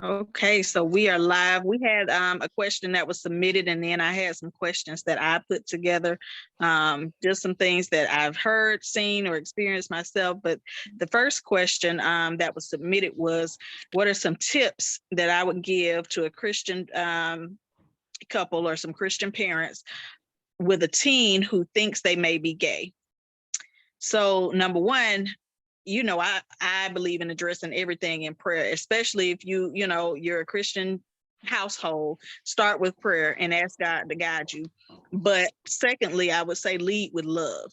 Okay, so we are live. We had a question that was submitted, and then I had some questions that I put together. Just some things that I've heard, seen, or experienced myself. But the first question that was submitted was, what are some tips that I would give to a Christian couple or some Christian parents with a teen who thinks they may be gay? So number one, I believe in addressing everything in prayer, especially if you're a Christian household. Start with prayer and ask God to guide you. But secondly, I would say lead with love,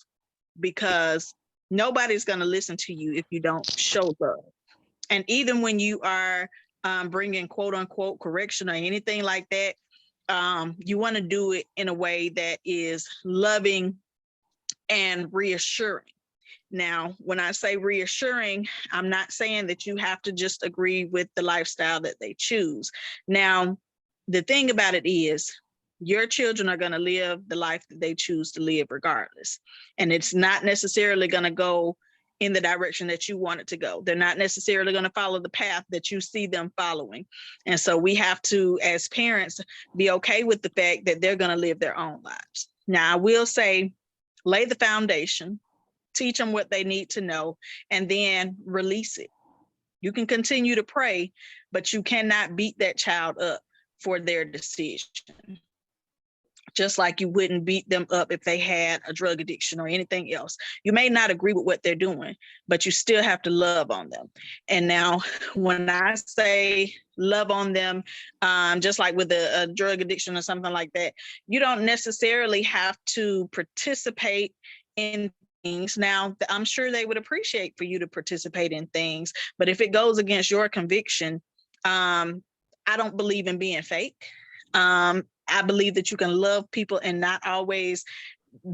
because nobody's going to listen to you if you don't show love. And even when you are bringing quote unquote correction or anything like that, you want to do it in a way that is loving and reassuring. Now, when I say reassuring, I'm not saying that you have to just agree with the lifestyle that they choose. Now, the thing about it is, your children are going to live the life that they choose to live regardless. And it's not necessarily going to go in the direction that you want it to go. They're not necessarily going to follow the path that you see them following. And so we have to, as parents, be okay with the fact that they're going to live their own lives. Now, I will say, lay the foundation, teach them what they need to know, and then release it. You can continue to pray, but you cannot beat that child up for their decision. Just like you wouldn't beat them up if they had a drug addiction or anything else. You may not agree with what they're doing, but you still have to love on them. And now, when I say love on them, just like with a drug addiction or something like that, you don't necessarily have to participate in things. Now, I'm sure they would appreciate for you to participate in things, but if it goes against your conviction, I don't believe in being fake. I believe that you can love people and not always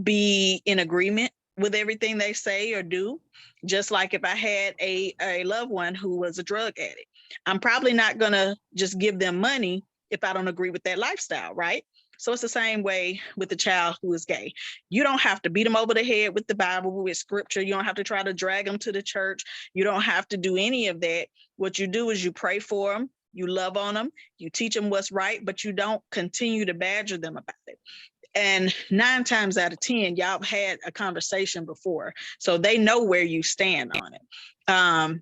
be in agreement with everything they say or do. Just like if I had a loved one who was a drug addict, I'm probably not going to just give them money if I don't agree with that lifestyle, right? So it's the same way with the child who is gay. You don't have to beat them over the head with the Bible, with scripture. You don't have to try to drag them to the church. You don't have to do any of that. What you do is you pray for them, you love on them, you teach them what's right, but you don't continue to badger them about it. And 9 times out of 10, y'all had a conversation before, so they know where you stand on it.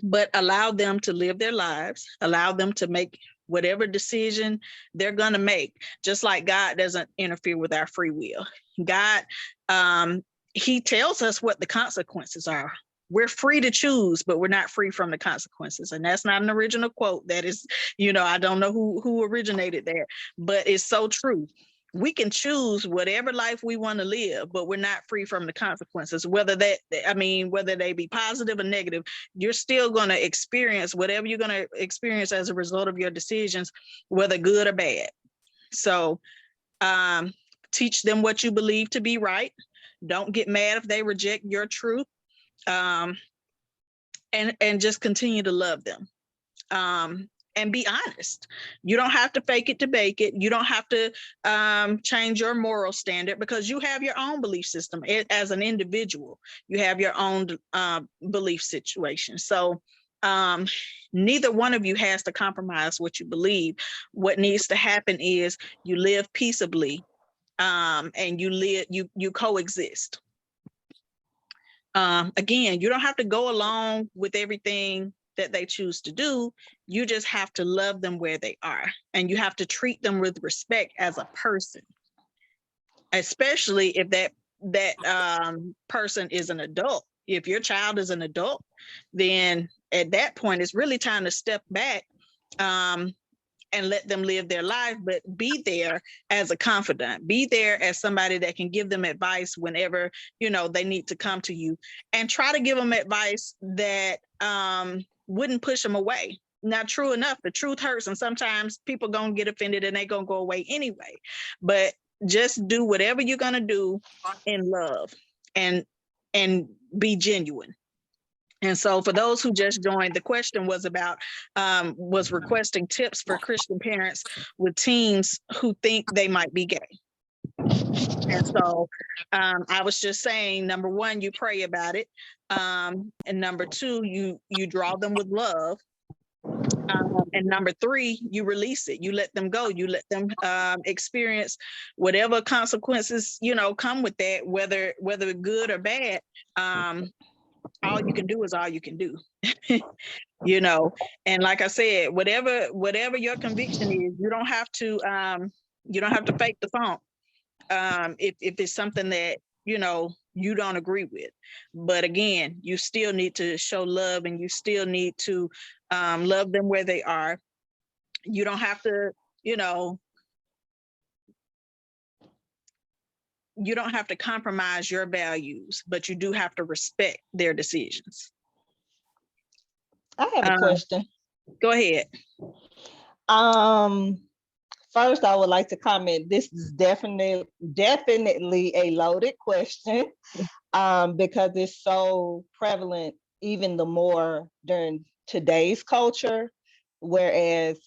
But allow them to live their lives, allow them to make whatever decision they're going to make, just like God doesn't interfere with our free will. God, he tells us what the consequences are. We're free to choose, but we're not free from the consequences. And that's not an original quote. That is, I don't know who originated that, but it's so true. We can choose whatever life we want to live, but we're not free from the consequences. Whether they be positive or negative, you're still going to experience whatever you're going to experience as a result of your decisions, whether good or bad. So teach them what you believe to be right. Don't get mad if they reject your truth. And just continue to love them. And be honest. You don't have to fake it to bake it. You don't have to change your moral standard, because you have your own belief system as an individual. You have your own belief situation. So neither one of you has to compromise what you believe. What needs to happen is you live peaceably, and you coexist. Again, you don't have to go along with everything that they choose to do. You just have to love them where they are, and you have to treat them with respect as a person, especially if that person is an adult. If your child is an adult, then at that point it's really time to step back and let them live their life, but be there as a confidant, be there as somebody that can give them advice whenever, they need to come to you, and try to give them advice that wouldn't push them away. Now, true enough, the truth hurts, and sometimes people gonna get offended and they gonna go away anyway, but just do whatever you're gonna do in love and be genuine. And so for those who just joined, the question was was requesting tips for Christian parents with teens who think they might be gay. And so I was just saying, number one, you pray about it. And number two, you draw them with love. And number three, you release it. You let them go. You let them experience whatever consequences, come with that, whether good or bad. All you can do is all you can do. And like I said, whatever your conviction is, you don't have to fake the funk. If it's something that you don't agree with. But again, you still need to show love, and you still need to love them where they are. You don't have to, you don't have to compromise your values, but you do have to respect their decisions. I have a question. Go ahead. First, I would like to comment. This is definitely a loaded question, because it's so prevalent, even the more during today's culture. Whereas,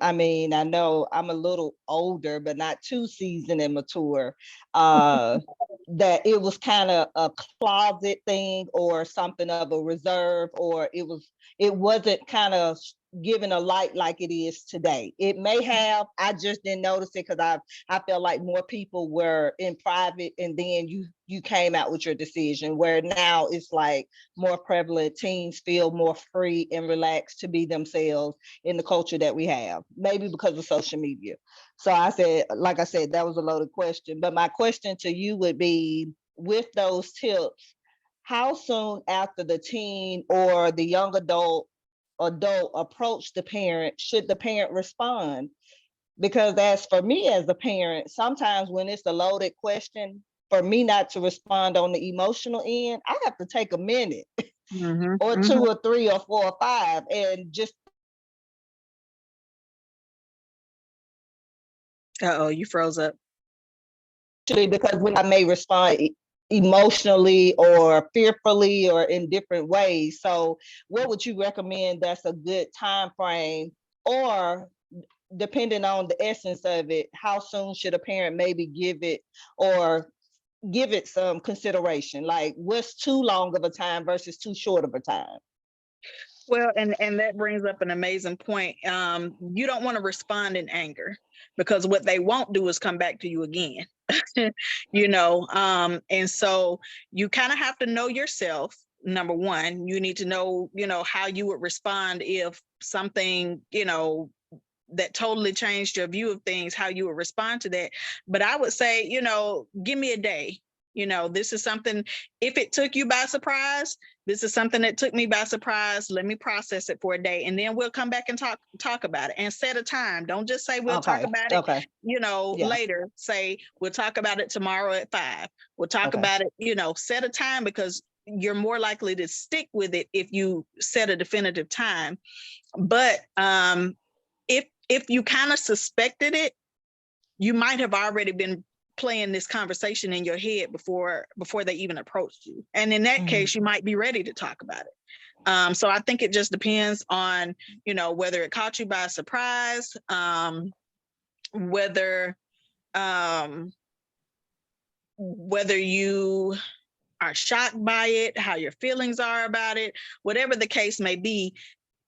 I mean, I know I'm a little older, but not too seasoned and mature. That it was kind of a closet thing, or something of a reserve, or it wasn't kind of given a light like it is today. It may have, I just didn't notice it because I felt like more people were in private, and then you came out with your decision, where now it's like more prevalent. Teens feel more free and relaxed to be themselves in the culture that we have, maybe because of social media. So like I said, that was a loaded question. But my question to you would be, with those tips, how soon after the teen or the young adult approach the parent should the parent respond? Because as for me as a parent, sometimes when it's a loaded question, for me not to respond on the emotional end, I have to take a minute, or two or three or four or five, and just. Uh-oh, you froze up. Because when I may respond emotionally or fearfully or in different ways. So what would you recommend that's a good time frame, or depending on the essence of it, how soon should a parent maybe give it some consideration? Like, what's too long of a time versus too short of a time? Well, and that brings up an amazing point. You don't want to respond in anger, because what they won't do is come back to you again. And so you kind of have to know yourself. Number one, you need to know, how you would respond if something, that totally changed your view of things, how you would respond to that. But I would say, give me a day. This is something, if it took you by surprise, this is something that took me by surprise. Let me process it for a day, and then we'll come back and talk about it, and set a time. Don't just say we'll talk about it, later. Say we'll talk about it tomorrow at 5. We'll talk about it, set a time, because you're more likely to stick with it if you set a definitive time. But if you kind of suspected it, you might have already been playing this conversation in your head before they even approached you. And in that case, you might be ready to talk about it. So I think it just depends on, whether it caught you by surprise, whether you are shocked by it, how your feelings are about it, whatever the case may be.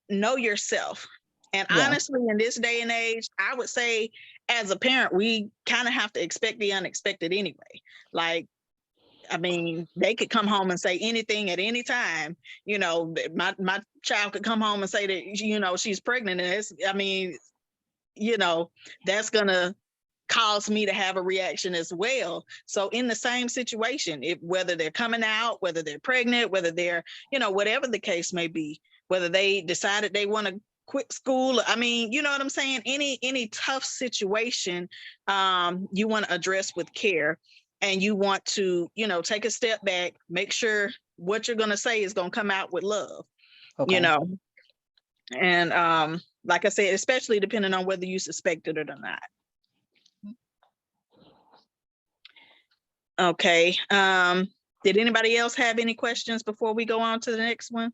Know yourself. And honestly, in this day and age, I would say, as a parent, we kind of have to expect the unexpected anyway. Like, I mean, they could come home and say anything at any time. My child could come home and say that, she's pregnant. And that's going to cause me to have a reaction as well. So in the same situation, whether they're coming out, whether they're pregnant, whether they're, whatever the case may be, whether they decided they want to quit school, I mean, you know what I'm saying? Any tough situation, you want to address with care, and you want to, take a step back, make sure what you're going to say is going to come out with love, and like I said, especially depending on whether you suspect it or not. Okay. Did anybody else have any questions before we go on to the next one?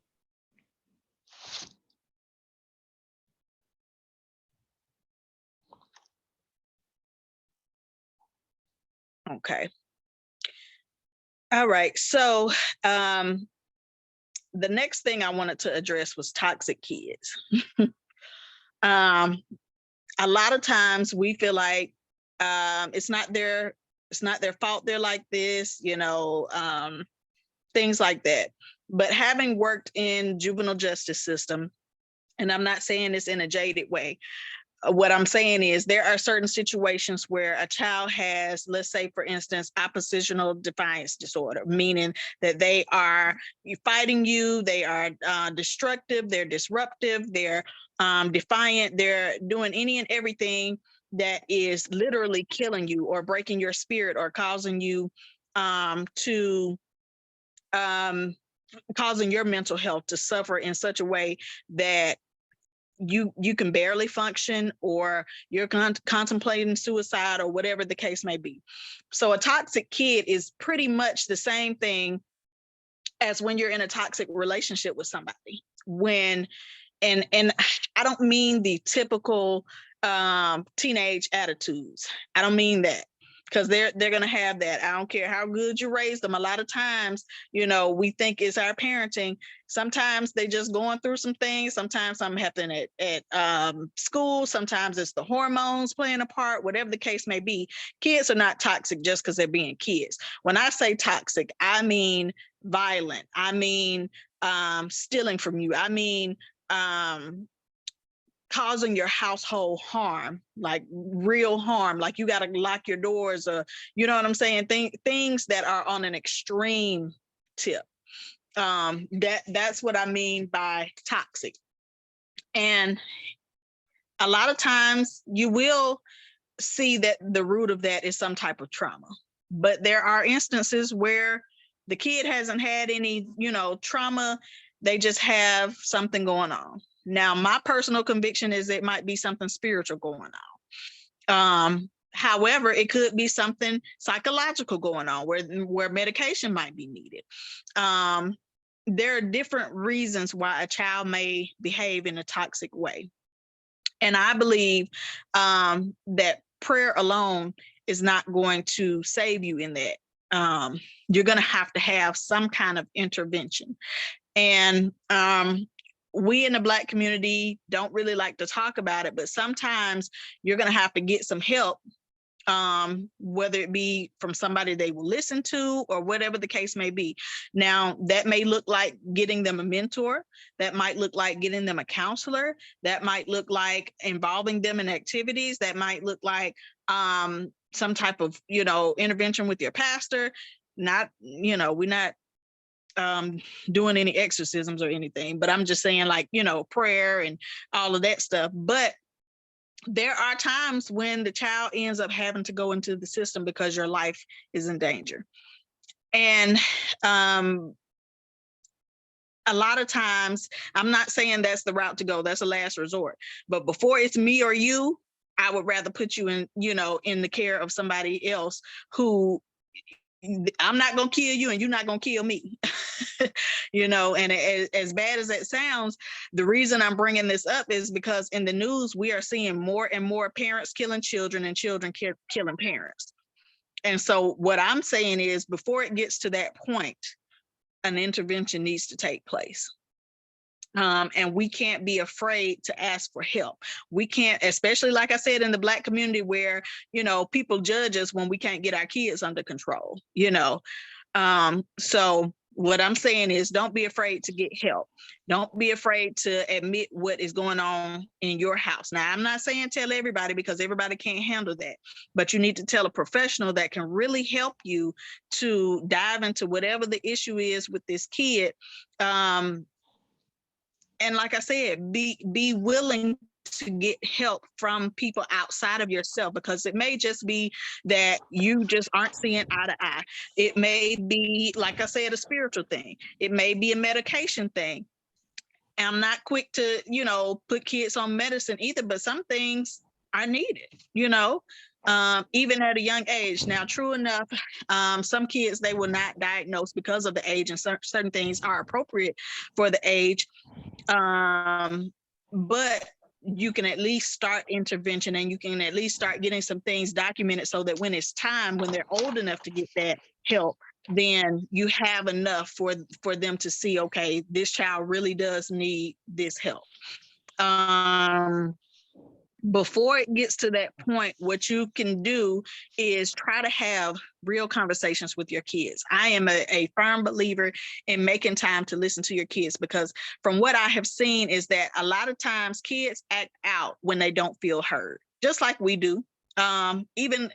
Okay. All right. So the next thing I wanted to address was toxic kids. Um, a lot of times we feel like it's not their fault they're like this, things like that. But having worked in juvenile justice system, and I'm not saying this in a jaded way, what I'm saying is there are certain situations where a child has, let's say, for instance, oppositional defiance disorder, meaning that they are fighting you, they are destructive, they're disruptive, they're defiant, they're doing any and everything that is literally killing you or breaking your spirit or causing you to causing your mental health to suffer in such a way that you can barely function, or you're contemplating suicide, or whatever the case may be. So a toxic kid is pretty much the same thing as when you're in a toxic relationship with somebody. And I don't mean the typical teenage attitudes. I don't mean that, because they're gonna have that. I don't care how good you raise them. A lot of times, we think it's our parenting. Sometimes they just going through some things. Sometimes something happening at school. Sometimes it's the hormones playing a part. Whatever the case may be, kids are not toxic just because they're being kids. When I say toxic, I mean violent. I mean stealing from you. I mean causing your household harm, like real harm, like you got to lock your doors, or you know what I'm saying, things that are on an extreme tip. That's what I mean by toxic. And a lot of times you will see that the root of that is some type of trauma, but there are instances where the kid hasn't had any trauma. They just have something going on. Now, my personal conviction is it might be something spiritual going on. However, it could be something psychological going on where medication might be needed. There are different reasons why a child may behave in a toxic way. And I believe that prayer alone is not going to save you in that. You're going to have some kind of intervention. And we in the Black community don't really like to talk about it, but sometimes you're going to have to get some help, whether it be from somebody they will listen to or whatever the case may be. Now, that may look like getting them a mentor. That might look like getting them a counselor. That might look like involving them in activities. That might look like some type of, intervention with your pastor. We're not doing any exorcisms or anything, but I'm just saying, like, prayer and all of that stuff. But there are times when the child ends up having to go into the system because your life is in danger. And a lot of times, I'm not saying that's the route to go, that's a last resort, but before it's me or you, I would rather put you in, in the care of somebody else who, I'm not going to kill you and you're not going to kill me. And as bad as that sounds, the reason I'm bringing this up is because in the news, we are seeing more and more parents killing children and children killing parents. And so what I'm saying is, before it gets to that point, an intervention needs to take place. And we can't be afraid to ask for help. We can't, especially like I said, in the Black community where, people judge us when we can't get our kids under control, So what I'm saying is, don't be afraid to get help. Don't be afraid to admit what is going on in your house. Now, I'm not saying tell everybody, because everybody can't handle that, but you need to tell a professional that can really help you to dive into whatever the issue is with this kid. And like I said, be willing to get help from people outside of yourself, because it may just be that you just aren't seeing eye to eye. It may be, like I said, a spiritual thing. It may be a medication thing. I'm not quick to, put kids on medicine either, but some things are needed, even at a young age. Now, true enough, some kids, they will not diagnose because of the age, and certain things are appropriate for the age. But you can at least start intervention, and you can at least start getting some things documented, so that when it's time, when they're old enough to get that help, then you have enough for them to see, okay, this child really does need this help. before it gets to that point, what you can do is try to have real conversations with your kids. I am a firm believer in making time to listen to your kids, because from what I have seen is that a lot of times kids act out when they don't feel heard, just like we do. Even,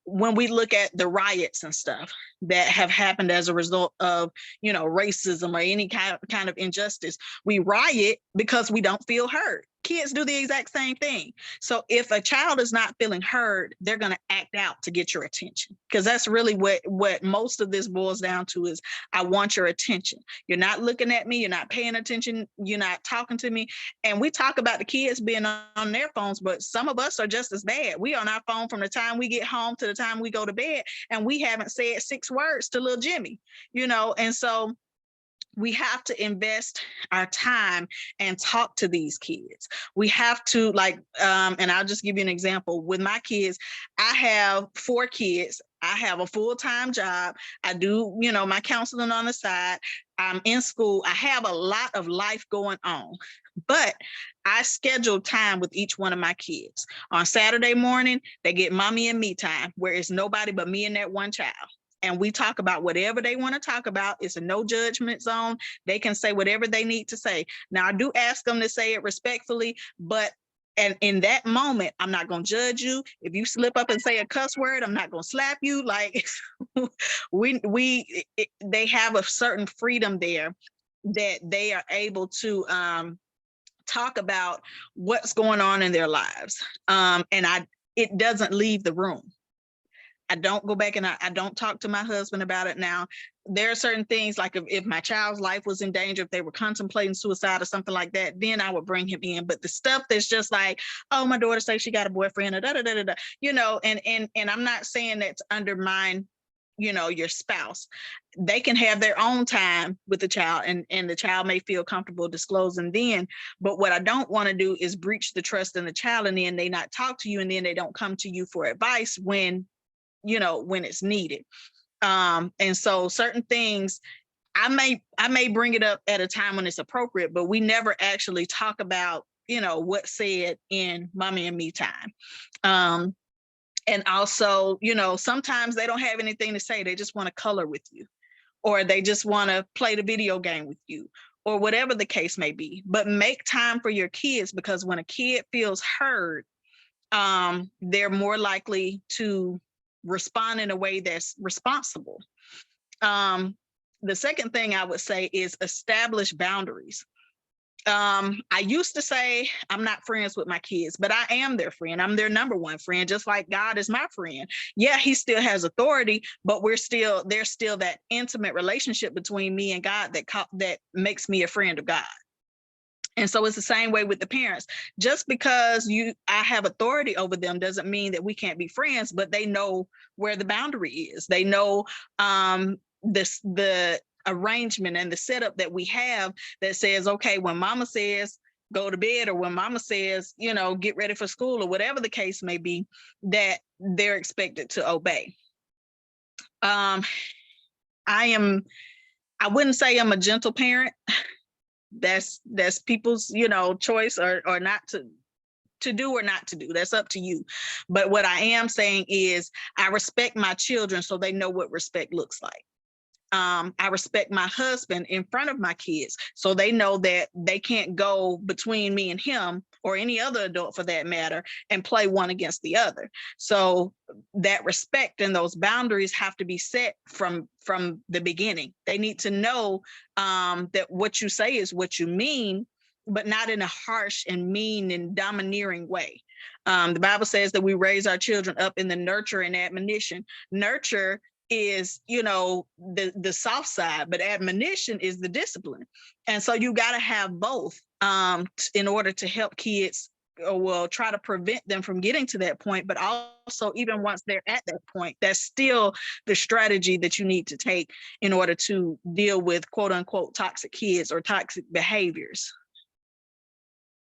when we look at the riots and stuff that have happened as a result of, racism or any kind of injustice, we riot because we don't feel heard. Kids do the exact same thing. So if a child is not feeling heard, they're going to act out to get your attention, because that's really what most of this boils down to is, I want your attention. You're not looking at me. You're not paying attention. You're not talking to me. And we talk about the kids being on their phones, but some of us are just as bad. We on our phone from the time we get home to the time we go to bed, and we haven't said 6 words to little Jimmy, and so we have to invest our time and talk to these kids. We have to, and I'll just give you an example. With my kids, I have 4 kids. I have a full-time job. I do, my counseling on the side. I'm in school. I have a lot of life going on, but I schedule time with each one of my kids. On Saturday morning, they get mommy and me time, where it's nobody but me and that one child. And we talk about whatever they want to talk about. It's a no judgment zone. They can say whatever they need to say. Now, I do ask them to say it respectfully, but in that moment, I'm not going to judge you. If you slip up and say a cuss word, I'm not going to slap you. Like they have a certain freedom there that they are able to talk about what's going on in their lives. It doesn't leave the room. I don't go back and I don't talk to my husband about it now. There are certain things, like if my child's life was in danger, if they were contemplating suicide or something like that, then I would bring him in. But the stuff that's just like, oh, my daughter says she got a boyfriend, or da da da da, and I'm not saying that to undermine, your spouse. They can have their own time with the child, and the child may feel comfortable disclosing then. But what I don't want to do is breach the trust in the child, and then they not talk to you, and then they don't come to you for advice when it's needed. And so certain things, I may bring it up at a time when it's appropriate, but we never actually talk about, what's said in mommy and me time. And also, sometimes they don't have anything to say. They just want to color with you, or they just want to play the video game with you, or whatever the case may be. But make time for your kids, because when a kid feels heard, they're more likely to respond in a way that's responsible. The second thing I would say is establish boundaries. I used to say I'm not friends with my kids, but I am their friend. I'm their number one friend, just like God is my friend. Yeah, he still has authority, but there's still that intimate relationship between me and God that makes me a friend of God. And so it's the same way with the parents. Just because I have authority over them doesn't mean that we can't be friends, but they know where the boundary is. They know the arrangement and the setup that we have that says, okay, when mama says go to bed, or when mama says, get ready for school, or whatever the case may be, that they're expected to obey. I wouldn't say I'm a gentle parent. That's people's, choice, or not to do or not to do. That's up to you. But what I am saying is I respect my children, so they know what respect looks like. I respect my husband in front of my kids, so they know that they can't go between me and him, or any other adult for that matter, and play one against the other. So that respect and those boundaries have to be set from the beginning. They need to know that what you say is what you mean, but not in a harsh and mean and domineering way. The Bible says that we raise our children up in the nurture and admonition. Nurture is, the soft side, but admonition is the discipline. And so you got to have both in order to help kids, or well, try to prevent them from getting to that point. But also, even once they're at that point, that's still the strategy that you need to take in order to deal with quote unquote toxic kids or toxic behaviors.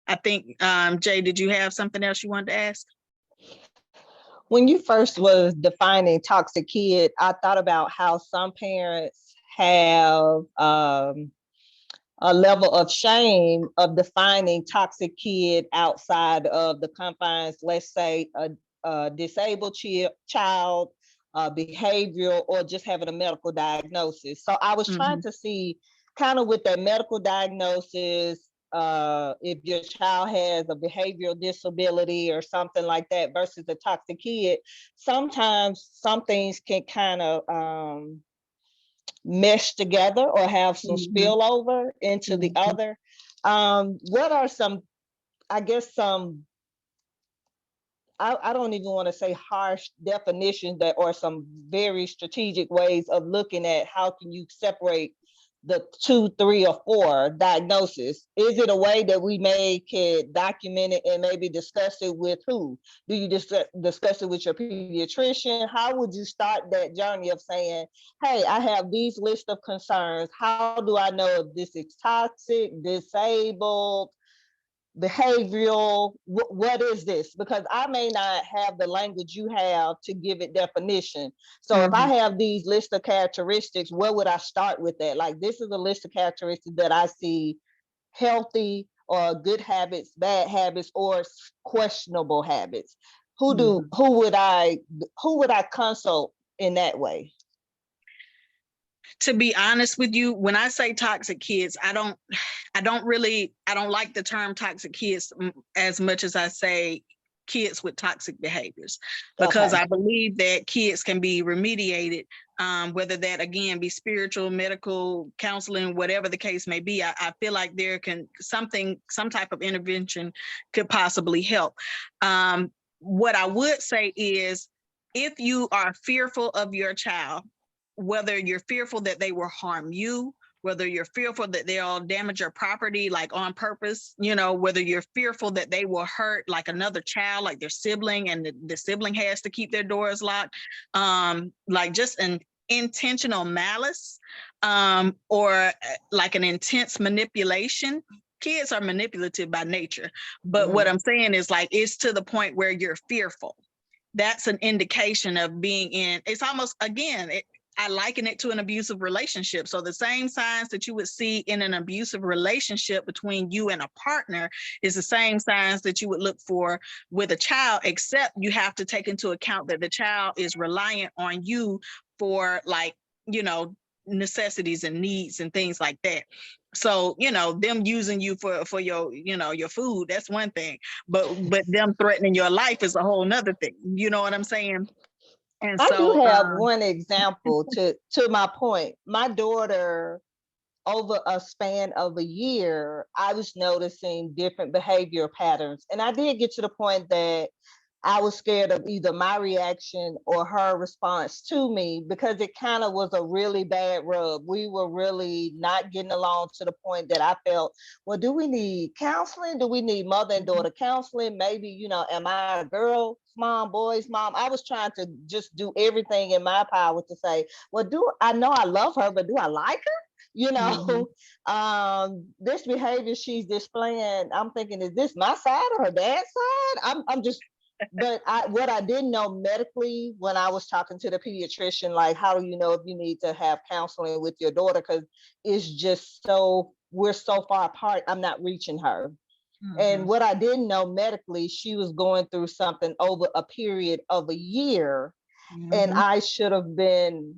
I think, Jay, did you have something else you wanted to ask? When you first was defining toxic kid, I thought about how some parents have a level of shame of defining toxic kid outside of the confines, let's say a disabled child, behavioral, or just having a medical diagnosis. So I was trying Mhm. to see kind of with that medical diagnosis, if your child has a behavioral disability or something like that versus a toxic kid, sometimes some things can kind of mesh together or have some Mhm. spillover into the Mhm. other. What are some, I guess, some, I don't even want to say harsh definitions that or some very strategic ways of looking at how can you separate the 2, 3, or 4 diagnosis? Is it a way that we may could document it and maybe discuss it with who? Do you just discuss it with your pediatrician? How would you start that journey of saying, hey, I have these list of concerns. How do I know if this is toxic, disabled, behavioral, what is this? Because I may not have the language you have to give it definition. So if I Mhm. have these list of characteristics, where would I start with that? Like, this is a list of characteristics that I see healthy or good habits, bad habits, or questionable habits. Mhm. Who would I consult in that way? To be honest with you, when I say toxic kids, I don't like the term toxic kids as much as I say kids with toxic behaviors, because Okay. I believe that kids can be remediated, whether that again be spiritual, medical, counseling, whatever the case may be. I feel like there can some type of intervention could possibly help. What I would say is, if you are fearful of your child, whether you're fearful that they will harm you, whether you're fearful that they'll damage your property like on purpose, whether you're fearful that they will hurt like another child, like their sibling, and the sibling has to keep their doors locked, like just an intentional malice, or like an intense manipulation. Kids are manipulative by nature, but what Mm-hmm. I'm saying is, like, it's to the point where you're fearful. That's an indication of being in, it's almost, again, I liken it to an abusive relationship. So the same signs that you would see in an abusive relationship between you and a partner is the same signs that you would look for with a child, except you have to take into account that the child is reliant on you for, like, you know, necessities and needs and things like that. So, them using you for your, your food, that's one thing. But them threatening your life is a whole nother thing. You know what I'm saying? And I do so, have one example to my point. My daughter, over a span of a year, I was noticing different behavior patterns. And I did get to the point that I was scared of either my reaction or her response to me, because it kind of was a really bad rub. We were really not getting along to the point that I felt, well, do we need counseling? Do we need mother and daughter counseling? Maybe, am I a girl's mom, boy's mom? I was trying to just do everything in my power to say, well, do I know I love her, but do I like her? You mhm, know, this behavior she's displaying, I'm thinking, is this my side or her dad's side? I'm just, but what I didn't know medically when I was talking to the pediatrician, like, how do you know if you need to have counseling with your daughter? Because it's just we're so far apart, I'm not reaching her. And mhm, what I didn't know medically, she was going through something over a period of a year, and mhm, I should have been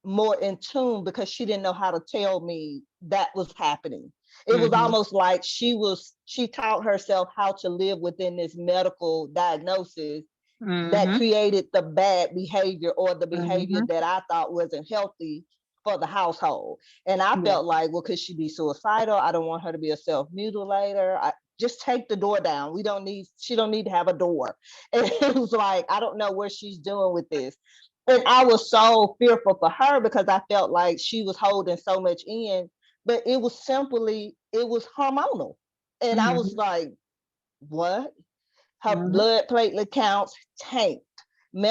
more in tune because she didn't know how to tell me that was happening. It was mhm, almost like she taught herself how to live within this medical diagnosis that mhm, created the bad behavior or the behavior mhm. that I thought wasn't healthy for the household. And I Yeah. felt like, well, could she be suicidal? I don't want her to be a self-mutilator. Just take the door down. She don't need to have a door. And it was like, I don't know where she's doing with this. And I was so fearful for her because I felt like she was holding so much in, but it was hormonal. And I was Mhm, like, what? Her mhm, blood platelet counts tanked.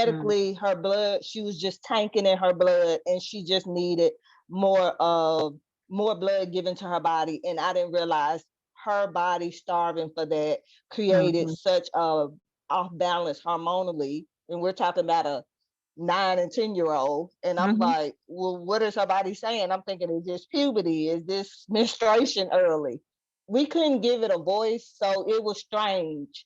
mhm, Medically, her blood, she was just tanking in her blood, and she just needed more of more blood given to her body. And I didn't realize her body starving for that created mhm, such a off balance hormonally. And we're talking about a 9 and 10-year-old. And I'm Mm-hmm. like, well, what is her body saying? I'm thinking, is this puberty? Is this menstruation early? We couldn't give it a voice, so it was strange.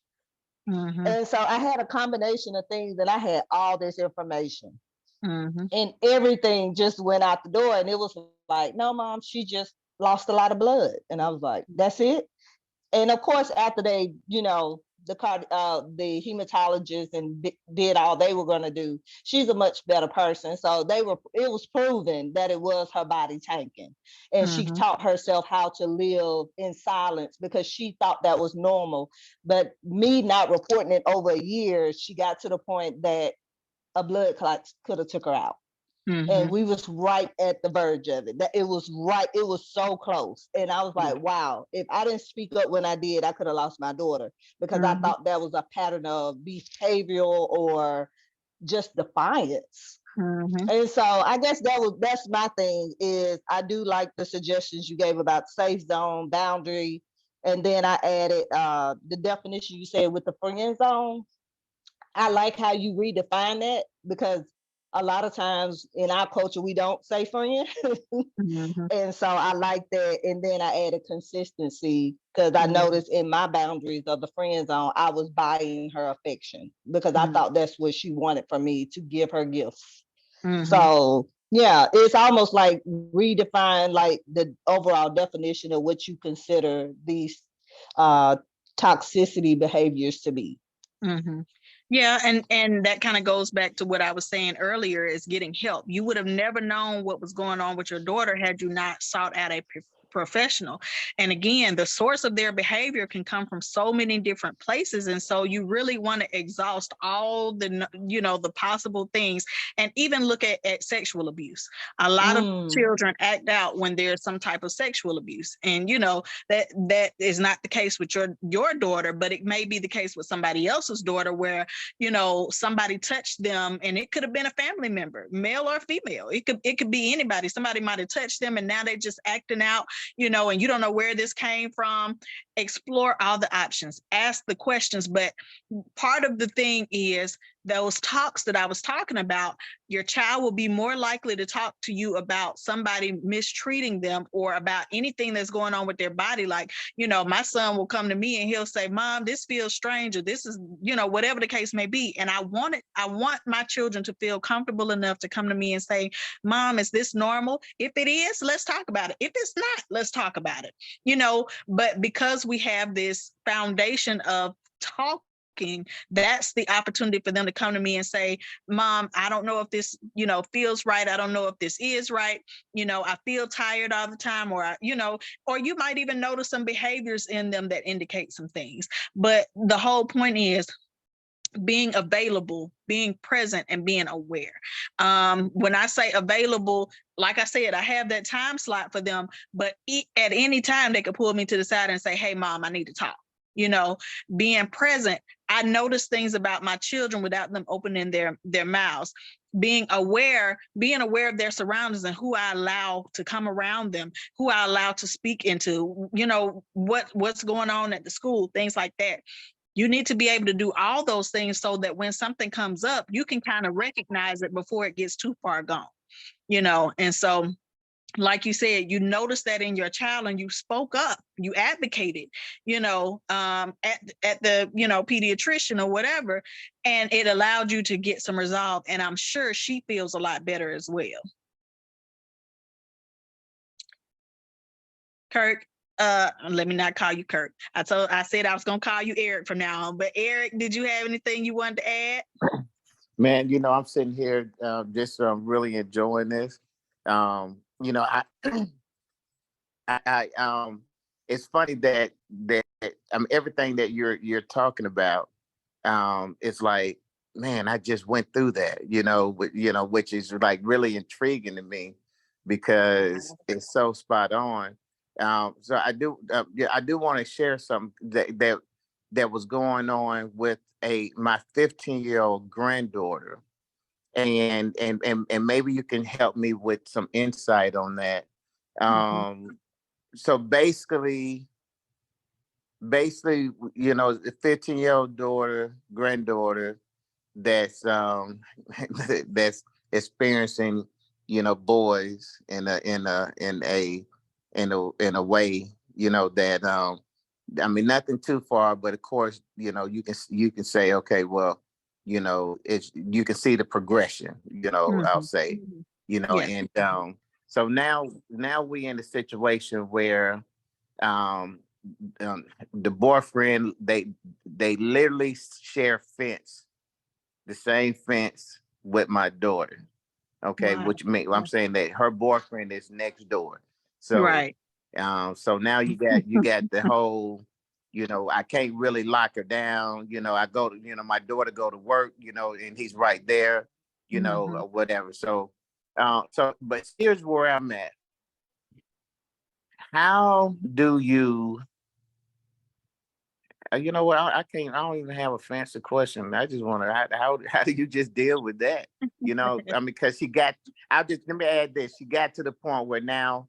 Mm-hmm. And so I had a combination of things, and I had all this information, Mm-hmm. and everything just went out the door. And it was like, no, mom, she just lost a lot of blood. And I was like, that's it? And of course, after they, the hematologist and did all they were going to do, she's a much better person. So it was proven that it was her body tanking, and she Mm-hmm. taught herself how to live in silence because she thought that was normal. But me not reporting it over a year, she got to the point that a blood clot could have took her out, and Mm-hmm. we was right at the verge of it. That it was right, it was so close. And I was like, wow, if I didn't speak up when I did, I could have lost my daughter, because I Mm-hmm. thought that was a pattern of behavioral or just defiance. Mm-hmm. And so I guess that's my thing, is I do like the suggestions you gave about safe zone, boundary. And then I added the definition you said with the friend zone. I like how you redefine that, because a lot of times in our culture we don't say friend. Mm-hmm. And so I like that. And then I added consistency, because I noticed in my boundaries of the friend zone, I was buying her affection because I Mm-hmm. thought that's what she wanted from me, to give her gifts. Mm-hmm. So yeah, it's almost like redefine like the overall definition of what you consider these uh toxicity behaviors to be. Mm-hmm. Yeah, and that kind of goes back to what I was saying earlier, is getting help. You would have never known what was going on with your daughter had you not sought out a professional. And again, the source of their behavior can come from so many different places, and so you really want to exhaust all the the possible things, and even look at sexual abuse. A lot of children act out when there's some type of sexual abuse, and that is not the case with your daughter, but it may be the case with somebody else's daughter, where somebody touched them, and it could have been a family member, male or female. It could be anybody. Somebody might have touched them, and now they're just acting out, and you don't know where this came from. Explore all the options, ask the questions. But part of the thing is, those talks that I was talking about, your child will be more likely to talk to you about somebody mistreating them, or about anything that's going on with their body. Like, my son will come to me and he'll say, Mom, this feels strange, or this is, whatever the case may be. And I want my children to feel comfortable enough to come to me and say, Mom, is this normal? If it is, let's talk about it. If it's not, let's talk about it. But because we have this foundation of talking, that's the opportunity for them to come to me and say, Mom, I don't know if this, feels right. I don't know if this is right. I feel tired all the time, or you might even notice some behaviors in them that indicate some things. But the whole point is being available, being present, and being aware. When I say available, like I said, I have that time slot for them, but at any time they could pull me to the side and say, hey, Mom, I need to talk. Being present, I notice things about my children without them opening their mouths. Being aware of their surroundings and who I allow to come around them, who I allow to speak into, what's going on at the school, things like that. You need to be able to do all those things so that when something comes up, you can kind of recognize it before it gets too far gone, And so, like you said, you noticed that in your child, and you spoke up, you advocated, at the, pediatrician or whatever, and it allowed you to get some resolve. And I'm sure she feels a lot better as well. Kirk, let me not call you Kirk. I said I was gonna call you Eric from now on. But Eric, did you have anything you wanted to add? Man, I'm sitting here just really enjoying this. I, it's funny that everything that you're talking about, it's like, man, I just went through that, which is like really intriguing to me because it's so spot on. So I do want to share something that was going on with my 15-year-old granddaughter, and maybe you can help me with some insight on that. So basically, the 15-year-old granddaughter, that's that's experiencing, boys in a way, that I mean, nothing too far, but of course, you can say, okay, well, it's, you can see the progression, I'll Mhm. say, Yeah. and so now we in a situation where um, the boyfriend, they literally share fence, the same fence with my daughter. Okay, Wow. which mean I'm saying that her boyfriend is next door. So Right. so now you got the whole, I can't really lock her down. I go to, my daughter go to work, and he's right there, Mhm. or whatever. So but here's where I'm at. How do you you know what? I can't. I don't even have a fancy question. I just want to. How do you just deal with that? I mean, because she got. I'll just let me add this. She got to the point where now,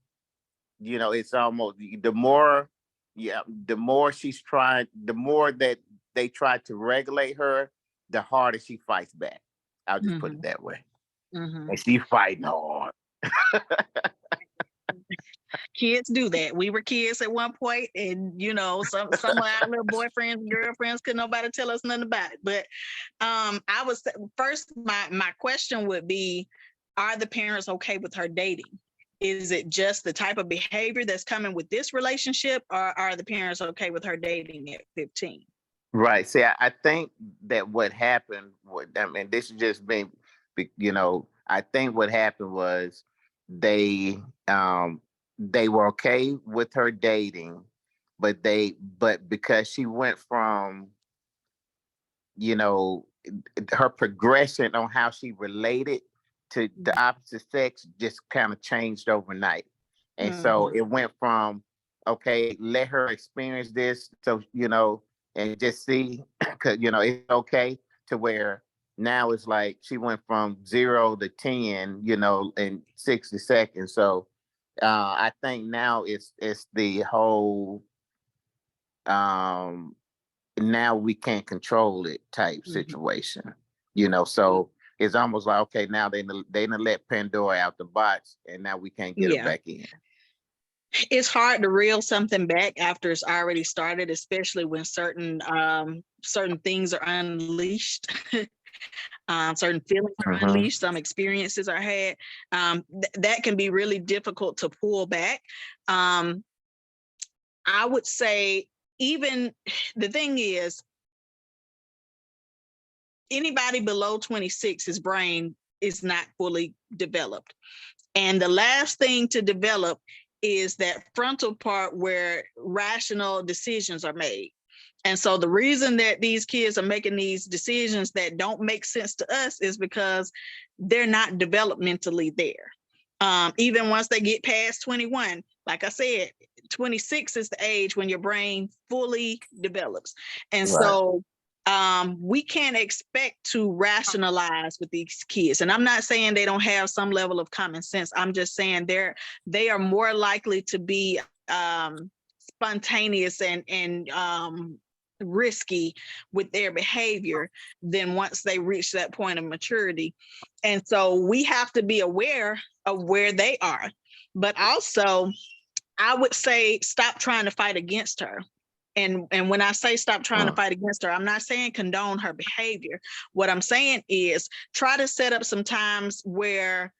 it's almost the more, yeah, the more she's trying, the more that they try to regulate her, the harder she fights back. I'll just put it Mhm. that way. Mhm. And she fighting hard. Kids do that. We were kids at one point, and some of our little boyfriends, girlfriends, could nobody tell us nothing about it. But I was first. My question would be: are the parents okay with her dating? Is it just the type of behavior that's coming with this relationship, or are the parents okay with her dating at 15? Right. See, I think that what happened, I mean, this is just being, I think what happened was they um they were okay with her dating, but because she went from, you know, her progression on how she related to the opposite sex just kind of changed overnight. And so Mm-hmm. it went from, okay, let her experience this. So, and just see, because, it's okay, to where now it's like she went from 0 to 10, in 60 seconds. So I think now it's the whole um now we can't control it type Mm-hmm. situation. So it's almost like, okay, now they done let Pandora out the box, and now we can't get her Yeah. back in. It's hard to reel something back after it's already started, especially when certain things are unleashed. Certain feelings are Hmm. unleashed, some experiences are had. That can be really difficult to pull back. um, I would say, even the thing is, anybody below 26, his brain is not fully developed. And the last thing to develop is that frontal part where rational decisions are made. And so the reason that these kids are making these decisions that don't make sense to us is because they're not developmentally there. Even once they get past 21, like I said, 26 is the age when your brain fully develops. And Right. so we can't expect to rationalize with these kids. And I'm not saying they don't have some level of common sense. I'm just saying they are more likely to be spontaneous and risky with their behavior than once they reach that point of maturity. And so we have to be aware of where they are. But also, I would say stop trying to fight against her. And when I say stop trying to Mm. fight against her, I'm not saying condone her behavior. What I'm saying is try to set up some times where,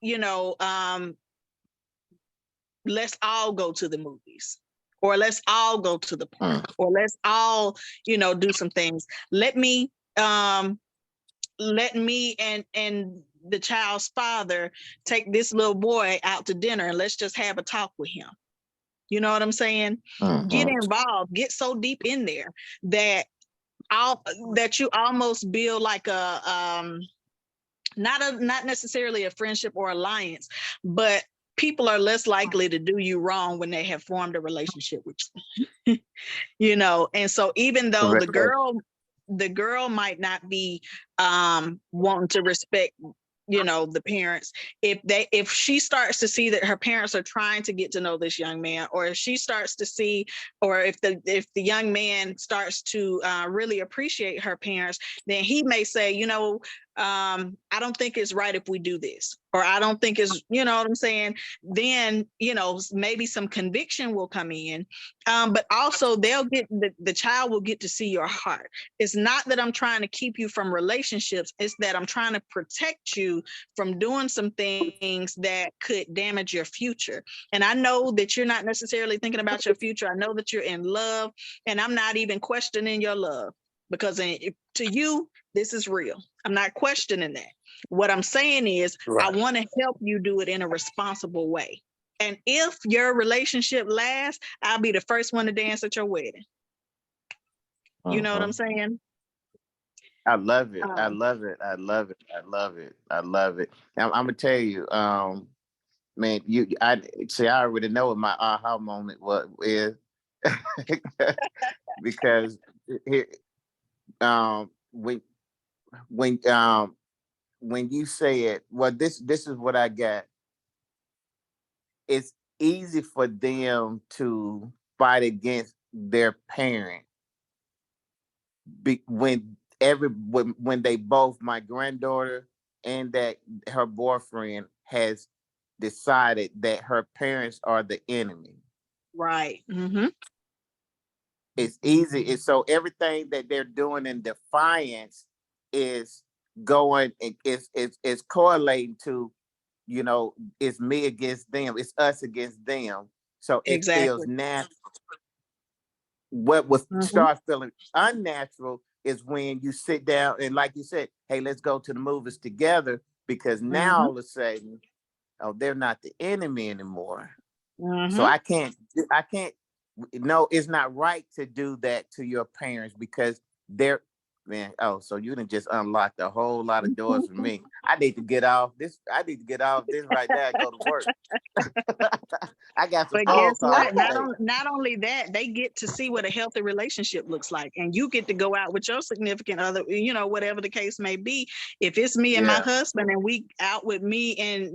you know, let's all go to the movies, or let's all go to the park, Mm. or let's all, do some things. Um let me and the child's father take this little boy out to dinner, and let's just have a talk with him. You know what I'm saying? Get Hmm. involved, get so deep in there that all that you almost build like a not necessarily a friendship or alliance, but people are less likely to do you wrong when they have formed a relationship with you. And so even though the girl might not be wanting to respect the parents, if she starts to see that her parents are trying to get to know this young man, or if she starts to see, or if the young man starts to really appreciate her parents, then he may say, I don't think it's right if we do this, or I don't think it's, you know what I'm saying? Then, maybe some conviction will come in. But also the child will get to see your heart. It's not that I'm trying to keep you from relationships. It's that I'm trying to protect you from doing some things that could damage your future. And I know that you're not necessarily thinking about your future. I know that you're in love, and I'm not even questioning your love, because to you, this is real. I'm not questioning that. What I'm saying is, I want to help you do it in a responsible way. And if your relationship lasts, I'll be the first one to dance at your wedding. You know what I'm saying? I love it. I love it. I love it. I love it. I love it. I'm gonna tell you, man, I already know what my aha moment is because here, when when you say it, well, this is what I got. It's easy for them to fight against their parent when they both, my granddaughter and that her boyfriend, has decided that her parents are the enemy. Right. Mm-hmm. It's easy. It's so everything that they're doing in defiance is going, it's correlating to, it's me against them, it's us against them. So it feels Exactly. natural. What would Mm-hmm. start feeling unnatural is when you sit down and, like you said, hey, let's go to the movies together, because now all of a sudden, oh, they're not the enemy anymore. Mm-hmm. So I can't, no, it's not right to do that to your parents, because they're, man, oh, so you done just unlocked a whole lot of doors for me. I need to get off this right now and go to work. I got some But phone guess calls what? to make. Not only that, they get to see what a healthy relationship looks like, and you get to go out with your significant other, whatever the case may be. If it's me and my husband, and we out with me and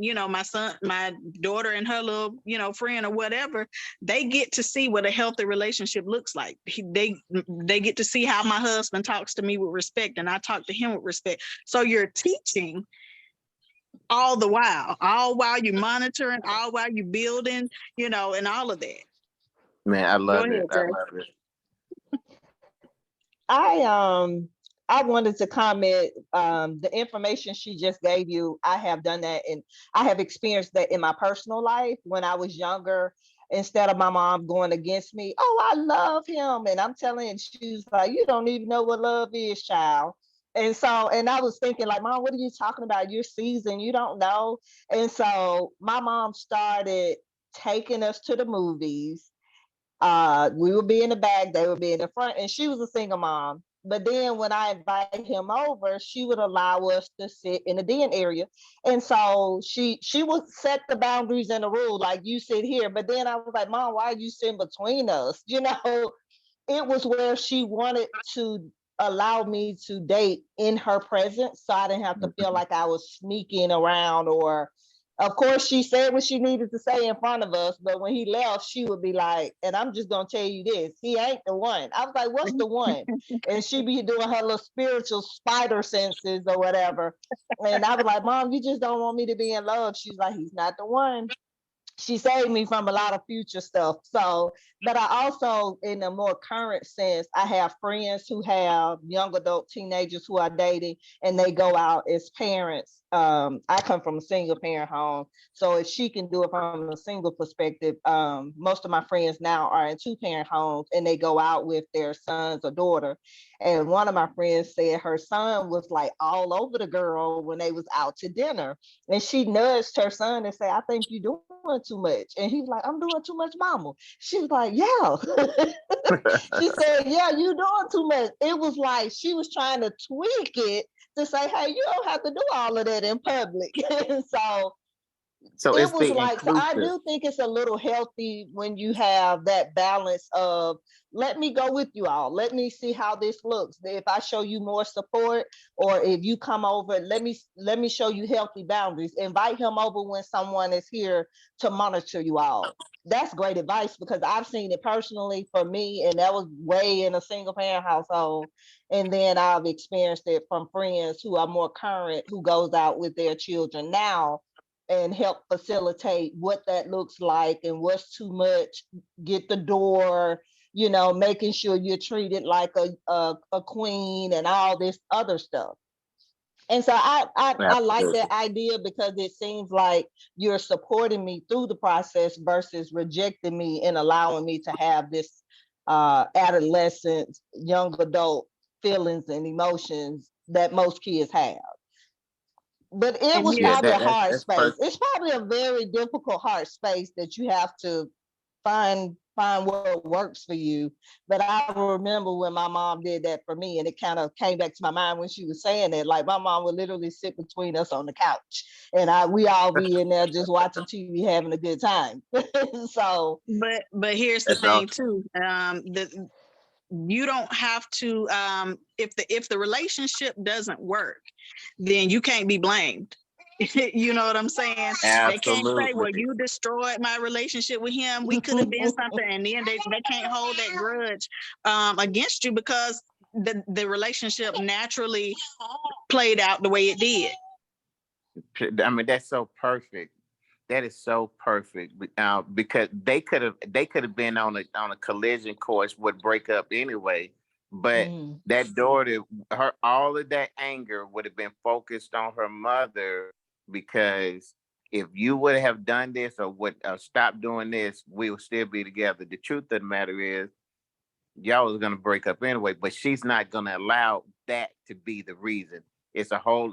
my daughter and her little friend or whatever, they get to see what a healthy relationship looks like. They get to see how my husband talks to me with respect, and I talk to him with respect. So you're teaching all while you're monitoring, all while you're building, and all of that. Man, I love Go it. ahead, I love it. I wanted to comment, the information she just gave you. I have done that, and I have experienced that in my personal life when I was younger. Instead of my mom going against me, oh, I love him, and I'm telling her, she's like, you don't even know what love is, child. And so, and I was thinking, like, Mom, what are you talking about? You're seasoned, you don't know. And so my mom started taking us to the movies. We would be in the back, they would be in the front, and she was a single mom. But then when I invited him over, she would allow us to sit in the den area. And so she would set the boundaries and the rule, like, you sit here. But then I was like, Mom, why are you sitting between us? It was where she wanted to allow me to date in her presence, so I didn't have to feel like I was sneaking around. Or of course, she said what she needed to say in front of us, but when he left, she would be like, and I'm just gonna tell you this, he ain't the one. I was like, what's the one? And she be doing her little spiritual spider senses or whatever. And I was like, Mom, you just don't want me to be in love. She's like, he's not the one. She saved me from a lot of future stuff. So, but I also, in a more current sense, I have friends who have young adult teenagers who are dating, and they go out as parents. I come from a single parent home, so if she can do it from a single perspective, most of my friends now are in 2-parent homes, and they go out with their sons or daughter. And one of my friends said her son was like all over the girl when they was out to dinner, and she nudged her son and said, I think you're doing too much. And he was like, I'm doing too much, mama. She was like, yeah. She said, yeah, you doing too much. It was like she was trying to tweak it to say, hey, you don't have to do all of that in public. And so So It it's was the like, so I inclusive. do think it's a little healthy when you have that balance of, let me go with you all, let me see how this looks, if I show you more support, or if you come over, let me show you healthy boundaries, invite him over when someone is here to monitor you all. That's great advice, because I've seen it personally for me, and that was way in a single parent household, and then I've experienced it from friends who are more current, who goes out with their children now and help facilitate what that looks like and what's too much, get the door, making sure you're treated like a queen and all this other stuff. And so I like Absolutely. that idea, because it seems like you're supporting me through the process versus rejecting me and allowing me to have this adolescent, young adult feelings and emotions that most kids have. But it And was Yeah, here's probably a hard that's space. perfect. It's probably a very difficult, hard space that you have to find what works for you. But I remember when my mom did that for me, and it kind of came back to my mind when she was saying that. Like, my mom would literally sit between us on the couch, and we all be in there just watching TV, having a good time. So, but here's the That's thing awesome. too. You don't have to if the relationship doesn't work, then you can't be blamed. You know what I'm saying? They can't say, well, Absolutely. you destroyed my relationship with him, we could have been something, and then they can't hold that grudge against you, because the relationship naturally played out the way it did. I mean, that's so perfect. That is so perfect. Because they could have been on a collision course, would break up anyway. But mm, that daughter, her all of that anger would have been focused on her mother, because if you would have done this or would stop doing this, we would still be together. The truth of the matter is, y'all was gonna break up anyway, but she's not gonna allow that to be the reason. It's a whole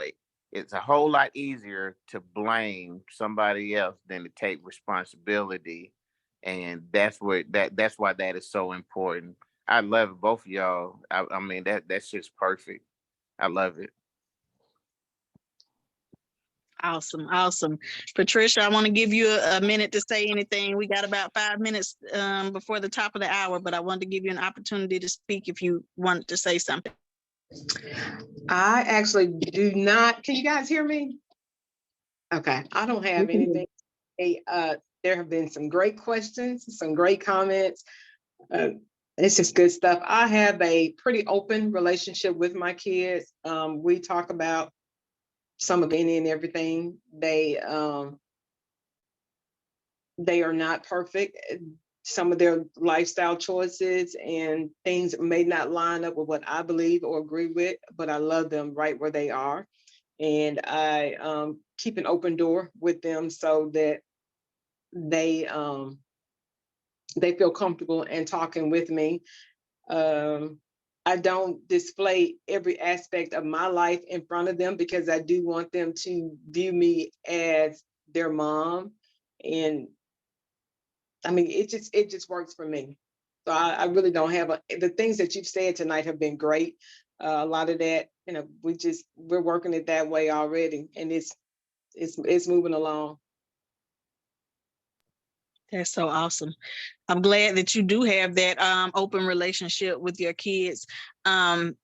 it's a whole lot easier to blame somebody else than to take responsibility. And that's why that is so important. I love both of y'all. I mean that's just perfect. I love it. Awesome, awesome. Patricia, I want to give you a minute to say anything. We got about 5 minutes before the top of the hour, but I wanted to give you an opportunity to speak if you wanted to say something. I actually do not. Can you guys hear me? Okay, I don't have anything. There have been some great questions, some great comments. Uh, it's just good stuff. I have a pretty open relationship with my kids. We talk about some of any and everything. They are not perfect. Some of their lifestyle choices and things may not line up with what I believe or agree with, but I love them right where they are. And I keep an open door with them so that they they feel comfortable in talking with me. Um, I don't display every aspect of my life in front of them, because I do want them to view me as their mom. And I mean, it just works for me. So I really don't have the things that you've said tonight have been great. A lot of that, we're working it that way already, and it's moving along. That's so awesome. I'm glad that you do have that open relationship with your kids. And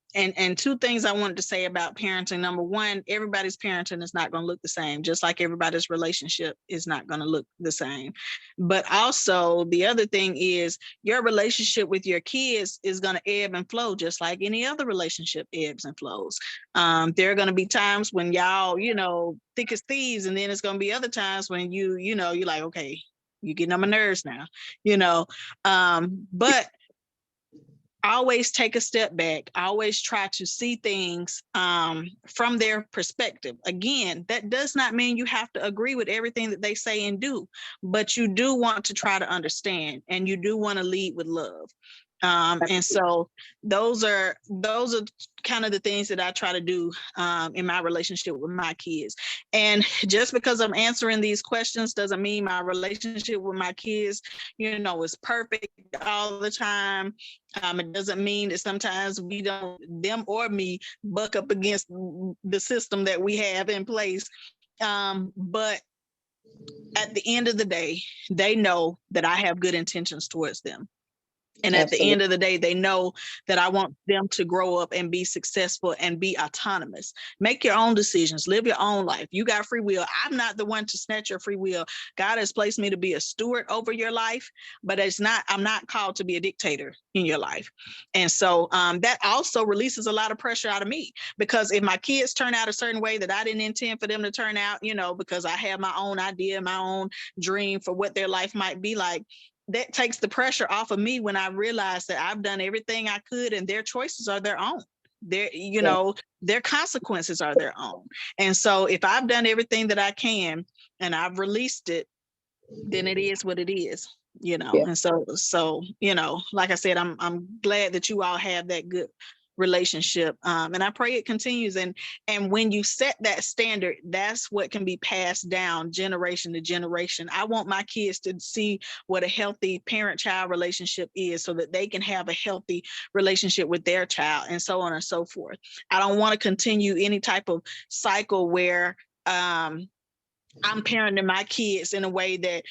two things I wanted to say about parenting. Number one, everybody's parenting is not going to look the same, just like everybody's relationship is not going to look the same. But also, the other thing is your relationship with your kids is going to ebb and flow, just like any other relationship ebbs and flows. There are going to be times when y'all, thick as thieves, and then it's going to be other times when you're like, okay, you're getting on my nerves now, but always take a step back, always try to see things from their perspective. Again, that does not mean you have to agree with everything that they say and do, but you do want to try to understand, and you do want to lead with love. And so those are kind of the things that I try to do in my relationship with my kids. And just because I'm answering these questions doesn't mean my relationship with my kids, is perfect all the time. It doesn't mean that sometimes we don't, them or me, buck up against the system that we have in place. But at the end of the day, they know that I have good intentions towards them. And at the Absolutely. end of the day, they know that I want them to grow up and be successful and be autonomous. Make your own decisions, live your own life. You got free will. I'm not the one to snatch your free will. God has placed me to be a steward over your life, but I'm not called to be a dictator in your life. And so that also releases a lot of pressure out of me, because if my kids turn out a certain way that I didn't intend for them to turn out, because I have my own idea, my own dream for what their life might be like, that takes the pressure off of me when I realize that I've done everything I could and their choices are their own. Their consequences are their own. And so if I've done everything that I can and I've released it, then it is what it is. And so like I said, I'm glad that you all have that good relationship, and I pray it continues. And when you set that standard, that's what can be passed down generation to generation. I want my kids to see what a healthy parent-child relationship is, so that they can have a healthy relationship with their child, and so on and so forth. I don't want to continue any type of cycle where I'm parenting my kids in a way that,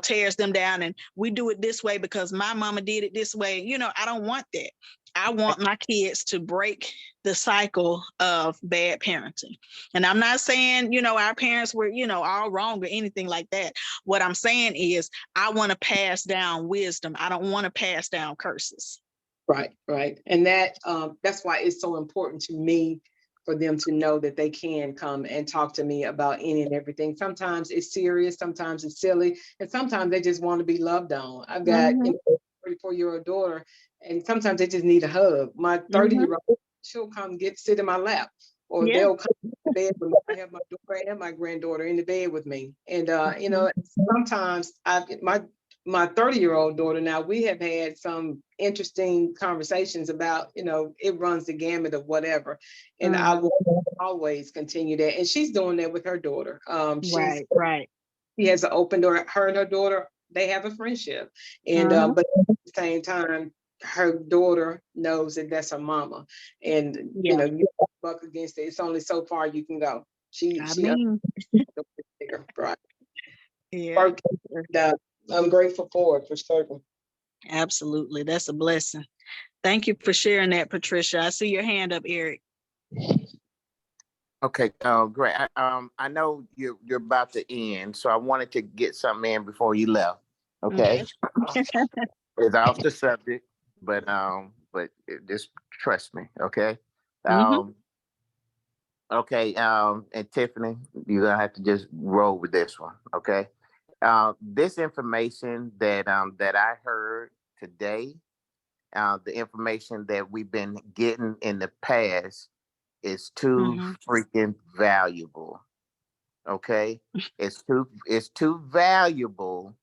tears them down, and we do it this way because my mama did it this way. I don't want that. I want my kids to break the cycle of bad parenting. And I'm not saying, our parents were, all wrong or anything like that. What I'm saying is I want to pass down wisdom. I don't want to pass down curses. Right, right. And that's why it's so important to me for them to know that they can come and talk to me about any and everything. Sometimes it's serious, sometimes it's silly, and sometimes they just want to be loved on. I've got Mm-hmm. a 34-year-old daughter, and sometimes they just need a hug. My 30-year-old, she'll come sit in my lap, or Yeah. they'll come to bed with me. I have my daughter and my granddaughter in the bed with me. And sometimes my 30-year-old daughter, now we have had some interesting conversations about, it runs the gamut of whatever. And I will always continue that. And she's doing that with her daughter. Right. She has an open door. Her and her daughter, they have a friendship. And but at the same time, her daughter knows that that's her mama. And you buck against it. It's only so far you can go. Right. Yeah. I'm grateful for it, for certain. Absolutely. That's a blessing. Thank you for sharing that, Patricia. I see your hand up, Eric. Okay, great. I know you're about to end, so I wanted to get something in before you left. Okay, it's off the subject, but just trust me. Okay, okay. And Tiffany, you're gonna have to just roll with this one. Okay, this information that I heard today, the information that we've been getting in the past is too freaking valuable. Okay, it's too valuable.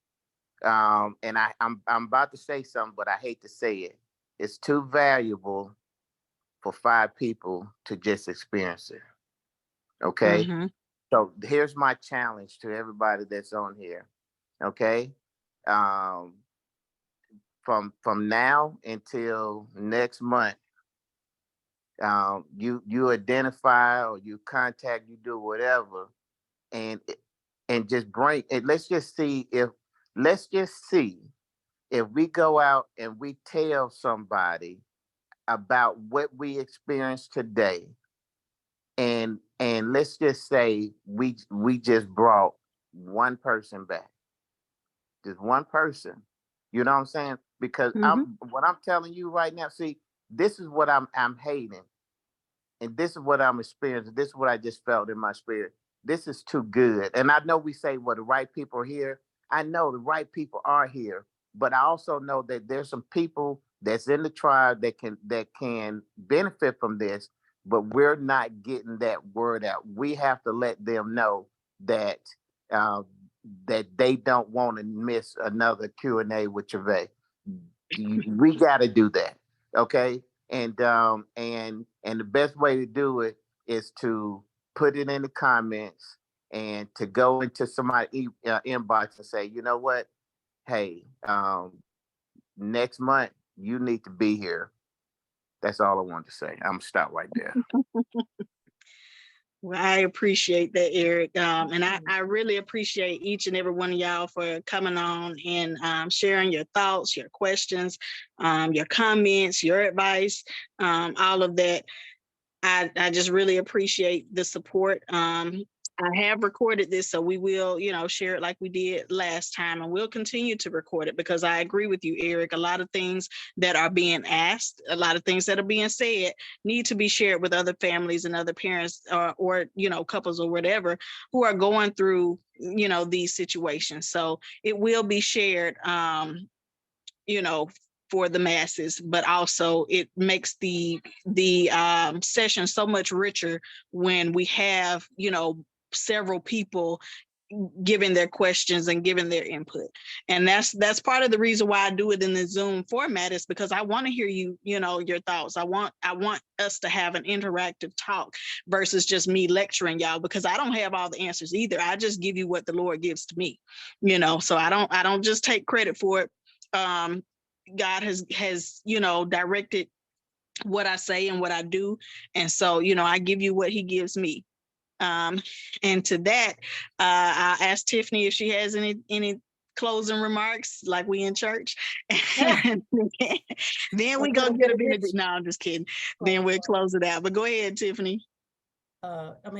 And I'm about to say something, but I hate to say it. It's too valuable for 5 people to just experience it. Okay, so here's my challenge to everybody that's on here. Okay, um, from now until next month, you identify or you contact, you do whatever, and just bring it. Let's just see if we go out and we tell somebody about what we experienced today, and let's just say we just brought one person back, just one person. You know what I'm saying? Because what I'm telling you right now, see, this is what I'm hating, and this is what I'm experiencing. This is what I just felt in my spirit. This is too good. And I know we say, well, the right people are here. I know the right people are here, but I also know that there's some people that's in the tribe that can benefit from this, but we're not getting that word out. We have to let them know that uh, that they don't want to miss another Q&A with Travaé. We got to do that. Okay. And the best way to do it is to put it in the comments and to go into somebody inbox and say, you know what, hey, next month you need to be here. That's all I wanted to say. I'm gonna stop right there. Well, I appreciate that, Eric. And I really appreciate each and every one of y'all for coming on and sharing your thoughts, your questions, your comments, your advice, all of that. I just really appreciate the support. I have recorded this, so we will, share it like we did last time, and we'll continue to record it because I agree with you, Eric. A lot of things that are being asked, a lot of things that are being said need to be shared with other families and other parents or couples or whatever who are going through, these situations. So it will be shared, you know, for the masses, but also it makes the session so much richer when we have, several people giving their questions and giving their input. And that's part of the reason why I do it in the Zoom format, is because I want to hear your thoughts. I want us to have an interactive talk versus just me lecturing y'all, because I don't have all the answers either. I just give you what the Lord gives to me, so I don't just take credit for it. God has directed what I say and what I do. And so, I give you what he gives me. And to that, I'll ask Tiffany if she has any closing remarks, like we in church. Then we go get a benediction. No, I'm just kidding. Then we'll close it out. But go ahead, Tiffany.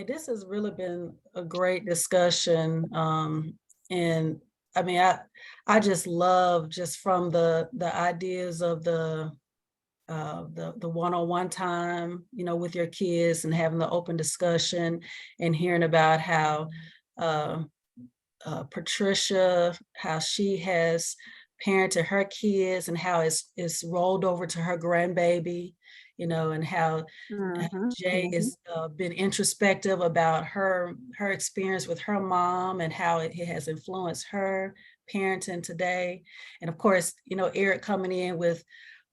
This has really been a great discussion. And I just love just from the ideas of the one-on-one time, with your kids, and having the open discussion and hearing about how Patricia, how she has parented her kids and how it's rolled over to her grandbaby, and how Jay has been introspective about her experience with her mom and how it has influenced her parenting today. And of course, Eric coming in with,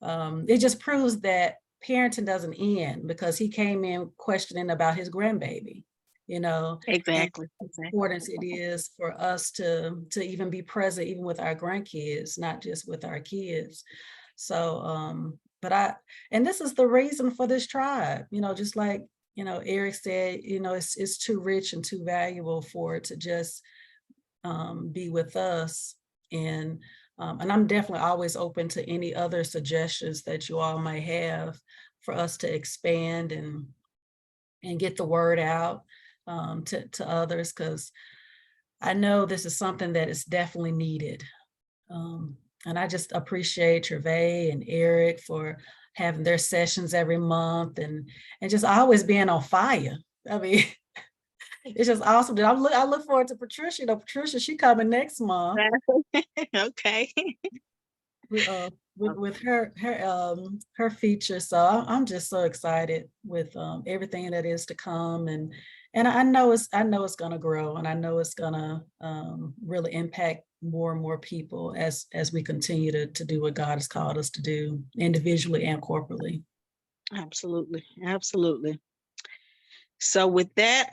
it just proves that parenting doesn't end, because he came in questioning about his grandbaby, Exactly. and the importance it is for us to even be present, even with our grandkids, not just with our kids. So, and this is the reason for this tribe, just like, Eric said, it's too rich and too valuable for it to just be with us. And I'm definitely always open to any other suggestions that you all might have for us to expand and get the word out to others, because I know this is something that is definitely needed. And I just appreciate Travaé and Eric for having their sessions every month and just always being on fire. I mean, it's just awesome. I look forward to Patricia. Patricia, she coming next month. Okay. With her feature. So I'm just so excited with everything that is to come, and I know it's going to grow, and I know it's going to really impact more and more people as we continue to do what God has called us to do, individually and corporately. Absolutely. So with that,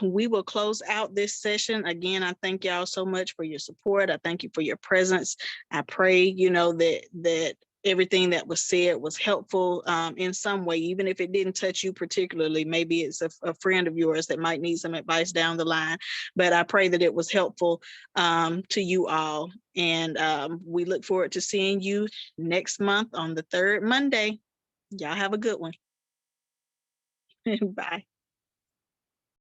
we will close out this session. Again, I thank y'all so much for your support. I thank you for your presence. I pray, that everything that was said was helpful in some way, even if it didn't touch you particularly. Maybe it's a friend of yours that might need some advice down the line. But I pray that it was helpful to you all. And we look forward to seeing you next month on the third Monday. Y'all have a good one. Bye.